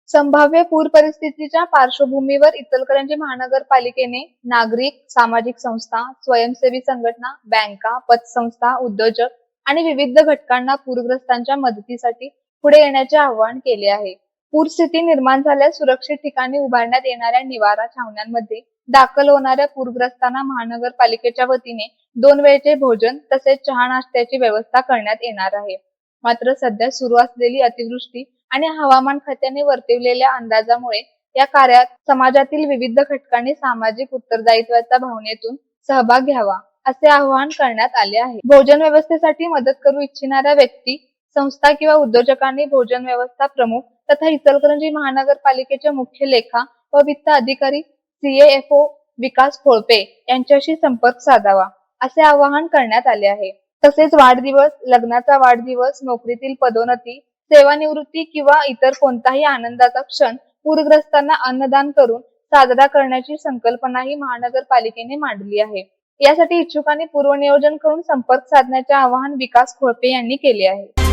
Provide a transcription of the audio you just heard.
संभाव्य पूर परिस्थितीच्या पार्श्वभूमीवर इचलकरंजी महानगरपालिकेने नागरिक, सामाजिक संस्था, स्वयंसेवी संघटना, बँका, पतसंस्था, उद्योजक आणि विविध घटकांना पूरग्रस्तांच्या मदतीसाठी पुढे येण्याचे आवाहन केले आहे. पूरस्थिती निर्माण झाल्यास सुरक्षित ठिकाणी उभारण्यात येणाऱ्या निवारा छावण्यांमध्ये दाखल होणाऱ्या पूरग्रस्तांना महानगरपालिकेच्या वतीने 2 वेळचे भोजन तसेच चहा नाश्त्याची व्यवस्था करण्यात येणार आहे. मात्र सध्या सुरू असलेली अतिवृष्टी आणि हवामान खात्याने वर्तवलेल्या अंदाजामुळे या कार्यात समाजातील विविध घटकांनी सामाजिक उत्तरदायित्वाच्या भावनेतून सहभाग घ्यावा असे आवाहन करण्यात आले आहे. भोजन व्यवस्थेसाठी मदत करू इच्छिणाऱ्या व्यक्ती, संस्था किंवा उद्योजकांनी भोजन व्यवस्था प्रमुख तथा इचलकरंजी महानगरपालिकेचे मुख्य लेखा व वित्त अधिकारी CAFO विकास कोळपे यांच्याशी संपर्क साधावा असे आवाहन करण्यात आले आहे. तसेच वाढदिवस, लग्नाचा वाढदिवस, नोकरीतील पदोन्नती, सेवानिवृत्ती किंवा इतर कोणताही आनंदाचा क्षण पूरग्रस्तांना अन्नदान करून साजरा करण्याची संकल्पनाही महानगरपालिकेने मांडली आहे. यासाठी इच्छुकांनी पूर्वनियोजन करून संपर्क साधण्याचे आवाहन विकास कोळपे यांनी केले आहे.